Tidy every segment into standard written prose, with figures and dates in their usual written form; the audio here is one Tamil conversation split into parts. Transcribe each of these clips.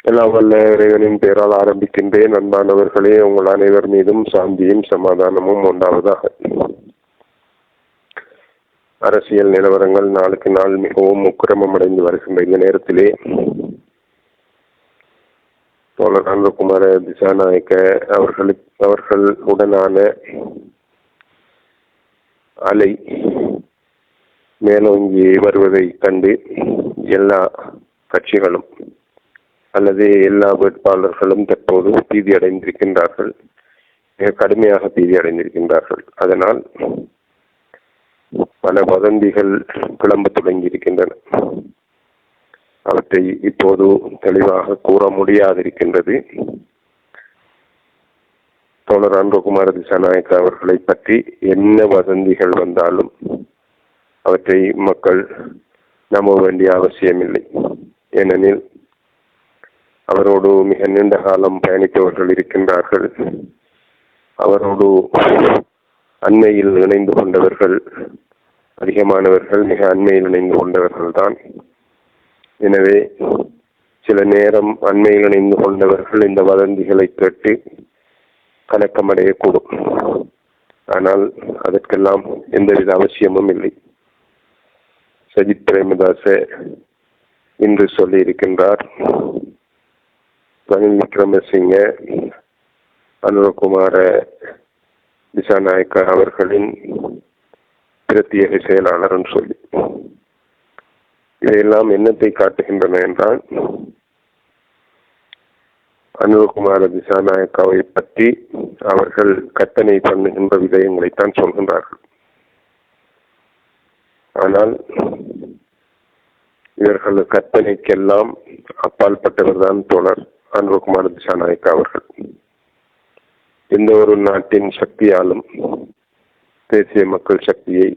எல்லாம் வல்ல இறைவனின் பெயரால் ஆரம்பிக்கின்றேன். அன்பானவர்களே, உங்கள் அனைவர் மீதும் சாந்தியும் சமாதானமும் உண்டாவதாக. அரசியல் நிலவரங்கள் நாளுக்கு நாள் மிகவும் உக்கிரமம் அடைந்து வருகின்ற இந்த நேரத்திலே தோழர் அன்புகுமார திசாநாயக்க அவர்களுடனான அலை மேலோங்கி வருவதை கண்டு எல்லா கட்சிகளும் அல்லது எல்லா வேட்பாளர்களும் தற்போது பீதி அடைந்திருக்கின்றார்கள், மிக கடுமையாக பீதி அடைந்திருக்கின்றார்கள். அதனால் பல வதந்திகள் கிளம்ப தொடங்கி இருக்கின்றன. அவற்றை இப்போது தெளிவாக கூற முடியாதிருக்கின்றது. தோழர் அன்புகுமார திசாநாயக்க அவர்களை பற்றி என்ன வதந்திகள் வந்தாலும் அவற்றை மக்கள் நம்ப வேண்டிய அவசியமில்லை. ஏனெனில் அவரோடு மிக நீண்ட காலம் பயணித்தவர்கள் இருக்கின்றார்கள். அவரோடு அண்மையில் இணைந்து கொண்டவர்கள் அதிகமானவர்கள் மிக அண்மையில் இணைந்து கொண்டவர்கள் தான். எனவே சில நேரம் அண்மையில் இணைந்து கொண்டவர்கள் இந்த வதந்திகளை கேட்டு கலக்கமடையக்கூடும். ஆனால் அதற்கெல்லாம் எந்தவித அவசியமும் இல்லை. சஜித் பிரேமதாச இன்று சொல்லி இருக்கின்றார், ரணில் விக்ரமசிங்க அனுரகுமார திசாநாயக்க அவர்களின் பிரத்யேக செயலாளர் என்று சொல்லி. இதையெல்லாம் என்னத்தை காட்டுகின்றன என்றால், அனுரகுமார திசாநாயக்காவை பற்றி அவர்கள் கற்பனை பண்ணுகின்ற விடயங்களைத்தான் சொல்கின்றார்கள். ஆனால் இவர்கள் கற்பனைக்கெல்லாம் அப்பாற்பட்டவர் தான் தோழர் அன்புகுமார திசாநாயக்க அவர்கள். எந்த ஒரு நாட்டின் சக்தியாலும் தேசிய மக்கள் சக்தியை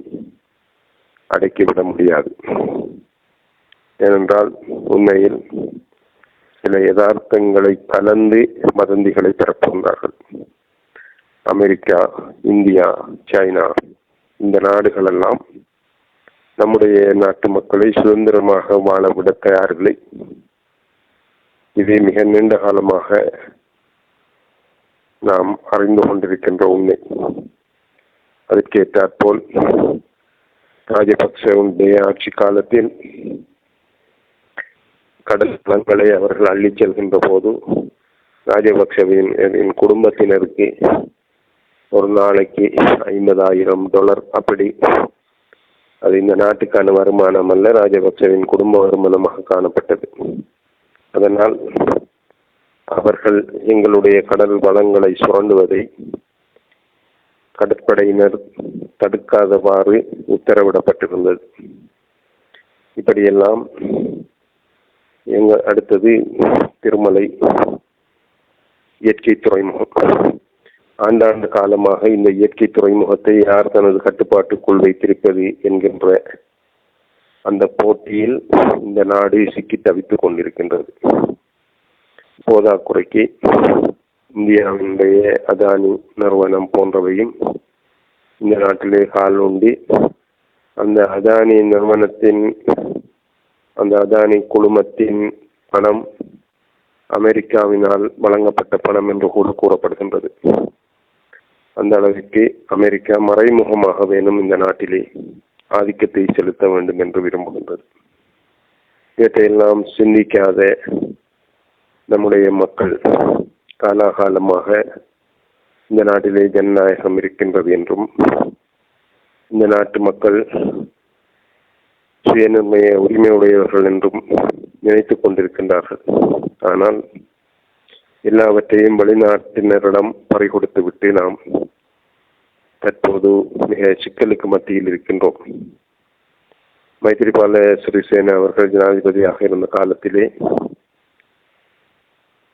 அடக்கிவிட முடியாது. ஏனென்றால் உண்மையில் சில யதார்த்தங்களை கலந்து வதந்திகளை பரப்புகின்றார்கள். அமெரிக்கா, இந்தியா, சைனா இந்த நாடுகளெல்லாம் நம்முடைய நாட்டு மக்களை சுதந்திரமாக வாழவிட தயாரில்லை. இது மிக நீண்ட காலமாக நாம் அறிந்து கொண்டிருக்கின்ற உண்மை. அதற்கேற்றாற்போல் ராஜபக்சவுடைய ஆட்சி காலத்தில் கடல் வளங்களை அவர்கள் அள்ளிச் செல்கின்ற போது ராஜபக்சவின் குடும்பத்தினருக்கு ஒரு நாளைக்கு $50,000 அப்படி, அது இந்த நாட்டுக்கான வருமானம் அல்ல, ராஜபக்சவின் குடும்ப வருமானமாக காணப்பட்டது. அதனால் அவர்கள் எங்களுடைய கடல் வளங்களை சுரண்டுவதை கடற்படையினர் தடுக்காதவாறு உத்தரவிடப்பட்டிருந்தது. இப்படியெல்லாம் அடுத்தது திருமலை இயற்கை துறைமுகம். ஆண்டாண்டு காலமாக இந்த இயற்கை துறைமுகத்தை யார் தனது கட்டுப்பாட்டுக்குள் வைத்திருப்பது என்கின்ற அந்த போட்டியில் இந்த நாடு சிக்கி தவித்துக் கொண்டிருக்கின்றது. போதாக்குறைக்கு இந்தியாவினுடைய அதானி நிறுவனம் போன்றவையும் இந்த நாட்டிலே கால் ஊண்டி அந்த அதானி நிறுவனத்தின் அந்த அதானி குழுமத்தின் பணம் அமெரிக்காவினால் வழங்கப்பட்ட பணம் என்று கூட கூறப்படுகின்றது. அந்த அளவிற்கு அமெரிக்கா மறைமுகமாக வேணும் இந்த நாட்டிலே ஆதிக்கத்தை செலுத்த வேண்டும் என்று விரும்புகின்றது. இவற்றையெல்லாம் சிந்திக்காத நம்முடைய மக்கள் காலாகாலமாக இந்த நாட்டிலே ஜனநாயகம் இருக்கின்றது என்றும் இந்த நாட்டு மக்கள் சுயநிர்ணய உரிமையுடையவர்கள் என்றும் நினைத்துக் கொண்டிருக்கின்றார்கள். ஆனால் எல்லாவற்றையும் வெளிநாட்டினரிடம் பறிகொடுத்து விட்டு நாம் தற்போது மிக சிக்கலுக்கு மத்தியில் இருக்கின்றோம். மைத்திரிபால சிறிசேன அவர்கள் ஜனாதிபதியாக இருந்த காலத்திலே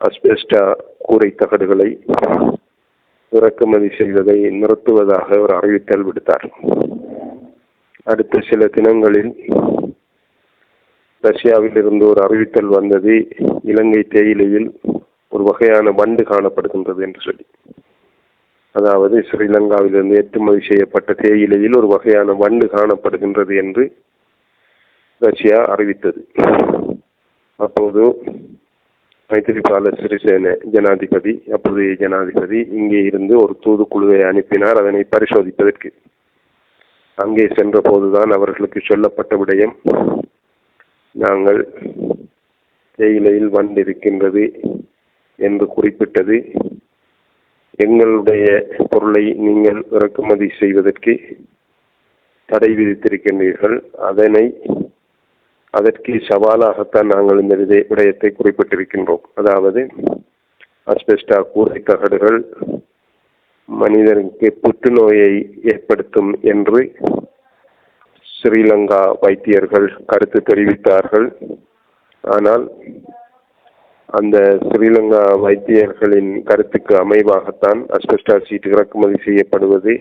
அஸ்பெஸ்டா கூரை தகடுகளை இறக்குமதி செய்வதை நிறுத்துவதாக ஒரு அறிவித்தல் விடுத்தார். அடுத்த சில தினங்களில் ரஷ்யாவில் இருந்து ஒரு அறிவித்தல் வந்தது, இலங்கை தேயிலையில் ஒரு வகையான வண்டு காணப்படுகின்றது என்று சொல்லி. அதாவது ஸ்ரீலங்காவிலிருந்து ஏற்றுமதி செய்யப்பட்ட தேயிலையில் ஒரு வகையான வண்டு காணப்படுகின்றது என்று ரஷ்யா அறிவித்தது. அப்போது மைத்திரிபால சிறிசேன ஜனாதிபதி, அப்போதைய ஜனாதிபதி, இங்கே இருந்து ஒரு தூதுக்குழுவை அனுப்பினார் அதனை பரிசோதிப்பதற்கு. அங்கே சென்ற போதுதான் அவர்களுக்கு சொல்லப்பட்ட விடயம், நாங்கள் தேயிலையில் வண்டு இருக்கின்றது என்று குறிப்பிட்டது. எங்களுடைய பொருளை நீங்கள் இறக்குமதி செய்வதற்கு தடை விதித்திருக்கின்றீர்கள். அதற்கு சவாலாகத்தான் நாங்கள் இந்த விடயத்தை குறிப்பிட்டிருக்கின்றோம். அதாவது அஸ்பெஸ்டா கூரை தகடுகள் மனிதனுக்கு புற்றுநோயை ஏற்படுத்தும் என்று ஸ்ரீலங்கா வைத்தியர்கள் கருத்து தெரிவித்தார்கள். ஆனால் அந்த ஸ்ரீலங்கா வைத்தியர்களின் கருத்துக்கு அமைவாகத்தான் அஸ்பெஸ்டா சீட் இறக்குமதி செய்யப்படுவது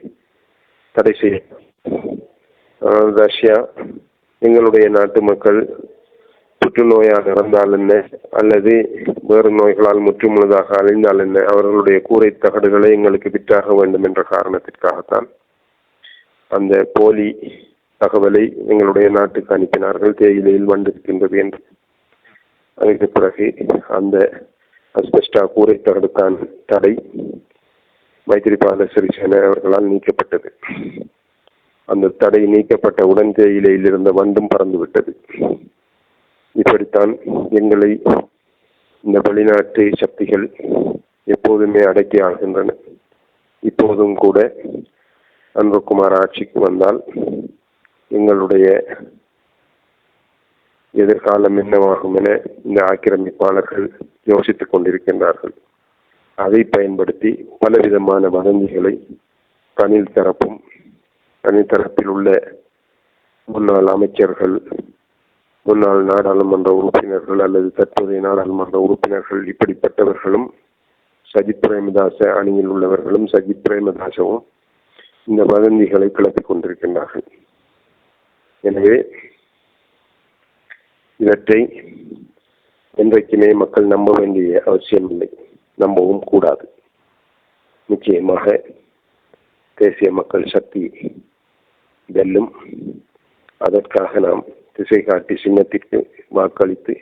தடை செய்ய. ரஷ்யா எங்களுடைய நாட்டு மக்கள் புற்றுநோயாக இறந்தால் என்ன அல்லது வேறு நோய்களால் முற்றுமுழுதாக அழிந்தால் என்ன, அவர்களுடைய கூரை தகடுகளை எங்களுக்கு விற்றாக வேண்டும் என்ற காரணத்திற்காகத்தான் அந்த போலி தகவலை எங்களுடைய நாட்டுக்கு அனுப்பினார்கள், தேயிலையில் வந்திருக்கின்றது என்று. அதற்கு பிறகு அந்த அஸ்பெஸ்டா கூரை தகடுக்கான தடை மைத்திரிபால சிறிசேன அவர்களால் நீக்கப்பட்டது. அந்த தடை நீக்கப்பட்டவுடன் தேயிலையில் இருந்த வண்டும் பறந்துவிட்டது. இப்படித்தான் எங்களை இந்த வெளிநாட்டு சக்திகள் எப்போதுமே அடக்கி ஆள்கின்றன. இப்போதும் கூட அன்புகுமார் ஆட்சிக்கு வந்தால் எங்களுடைய எதிர்காலம் என்னவாகும் என இந்த ஆக்கிரமிப்பாளர்கள் யோசித்துக் கொண்டிருக்கின்றார்கள். அதை பயன்படுத்தி பலவிதமான வதந்திகளை தனில் தரப்பில் உள்ள முன்னாள் அமைச்சர்கள், முன்னாள் நாடாளுமன்ற உறுப்பினர்கள் அல்லது தற்போதைய நாடாளுமன்ற உறுப்பினர்கள், இப்படிப்பட்டவர்களும் சஜித் பிரேமதாச அணியில் உள்ளவர்களும் சஜித் பிரேமதாசவும் இந்த வதந்திகளை கிளப்பிக் கொண்டிருக்கின்றார்கள். எனவே இவற்றை என்றைக்குமே மக்கள் நம்ப வேண்டிய அவசியமில்லை, நம்பவும் கூடாது. நிச்சயமாக தேசிய மக்கள் சக்தி வெல்லும். அதற்காக நாம் திசை காட்டி சின்னத்திற்கு வாக்களித்து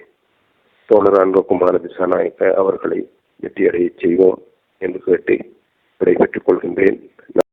தோழர் அன்புகுமார திசாநாயக்க அவர்களை வெற்றியடைய செய்வோம் என்று கேட்டு விடைபெற்றுக் கொள்கின்றேன்.